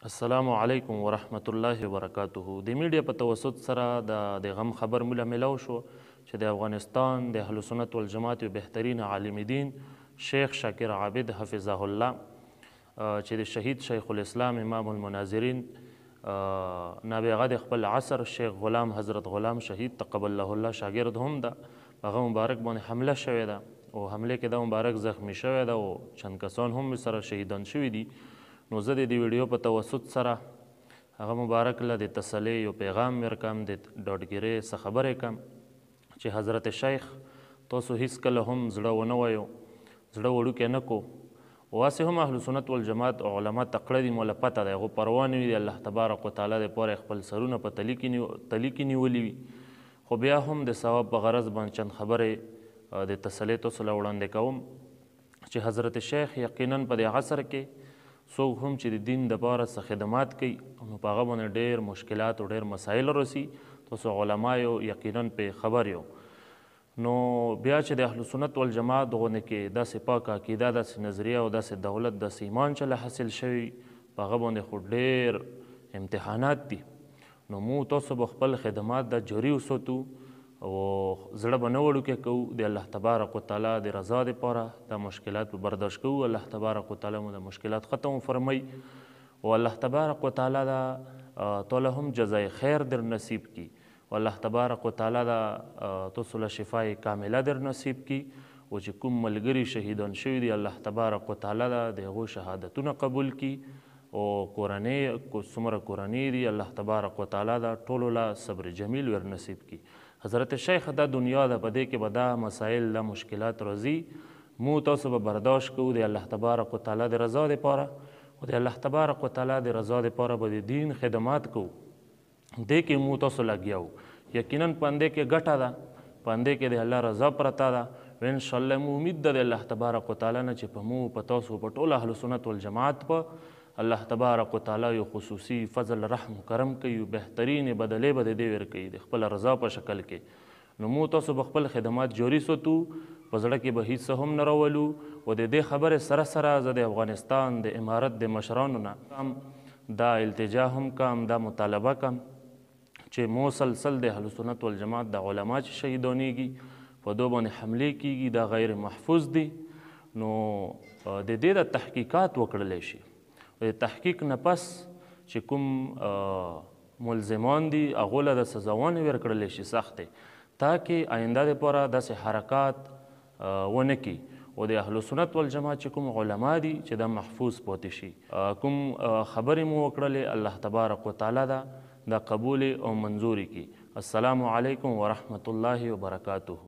السلام علیکم ورحمت الله وبرکاته. د میډیا په توسط سره د غم خبر موږ ملو شو چې د افغانستان د اهل سنت والجماعت یو بهترین عالم دین شیخ شاکر عابد حفظه الله چې د شهید شیخ الاسلام امام المناظرین نابغه د خپل عصر شیخ غلام حضرت غلام شهید تقبل الله الله شاګرد هم ده. هغه مبارک باندې حمله شوې ده او حمله کې دا مبارک زخمی شوی ده او چند کسان هم سره شهیدان شوي دي. نو زه د دې ویډیو په توسط سره هغه مبارک له د تسلی یو پیغام ورکم، د ډاډګیرۍ څه خبرې کم چې حضرت شیخ تاسو هیڅکله هم زړه ونه وایو، زړه وړوکی نه کو. واسې هم اهل سنت والجماعت علما تکړه دي، موله پته ده، هغو پروا نه وي د الله تبارک وتعالی دپاره خپل سرونه په تلي کې نیولي وي. خو بیا هم د ثواب په غرض باندې چند خبرې د تسلی تاسو له وړاندې کوم چې حضرت شیخ یقینا په دې عصر کې څوک هم چې د دین دپاره څه خدمات کوي نو په هغه باندې ډېر مشکلات او ډېر مسایل رسي. تاسو علما یو، یقینا په خبر یو. نو بیا چې د اهل سنت والجماعت غونې کې داسې پاکه عقیده، داسې نظریه او داسې دولت، داسې ایمان چې له حاصل شوي په هغه باندې خو ډېر امتحانات دي. نو مو تاسو به خپل خدمات دا جاري وساتو او زړه به نه وړوکی کوو د الله تبارک وتعالی د رضا دپاره دا مشکلات به برداشت کوو. الله تبارک وتعالی مو د مشکلات ختم فرموي او الله تبارک وتعالی دا تاله هم جزای خیر در نصیب کی او الله تبارک وتعالی دا تاسو له شفای کامله در نصیب کی او چې کوم ملګري شهیدان شوي دي الله تبارک وتعالی دا د هغو شهادتونه قبول کی او کورنۍ څومره کورنۍ دي الله تبارک وتعالی دا ټولو له صبر جمیل ور نصیب کی. حضرت شیخ دا دنیا ده، په دې کې به دا مسایل دا مشکلات راځي، مو تاسو به برداشت کوو د الله تبارک وتعالی د رضا دپاره او د الله تبارک وتعالی د رضا دپاره به د دین خدمات کوو. دې کې مو تاسو لګیا وو، یقینا په همدې کې ګټه ده، په همدې کې د الله رضا پرته ده. و انشاءالله مو امید ده د الله تبارک وتعالی نه چې په مو په تاسو په ټول اهل سنت والجماعت په الله تبارک وتعالی یو خصوصي فضل رحم و کرم کوي، یو بهترینې بدلې به د دې ورکوي د خپل رضا په شکل کې. نو مو تاسو به خپل خدمات جاري ساتو، په زړه کې به هیڅ هم نه راولو او د دې خبرې سره سره زه د افغانستان د امارت د مشرانو نه دا التجا هم کم، دا مطالبه کم چې مسلسل د اهل سنت والجماعت د علما چې شهیدانیږي په دو باندې حملې کیږي، دا غیر محفوظ دي. نو د دې د تحقیقات وکړلی شي. د تحقیق نه پس چې کوم ملزمان دي هغو له د سزاوانې ورکړلی شي سختې، تاکې آینده دپاره داسې حرکات ونه کړي او د اهل سنت والجماعت چې کوم علما دي چې دا محفوظ پاتې شي. کوم خبرې مو وکړلې الله تبارک وتعالی دا قبول او منظوري کړي. السلام علیکم ورحمت الله وبرکاته.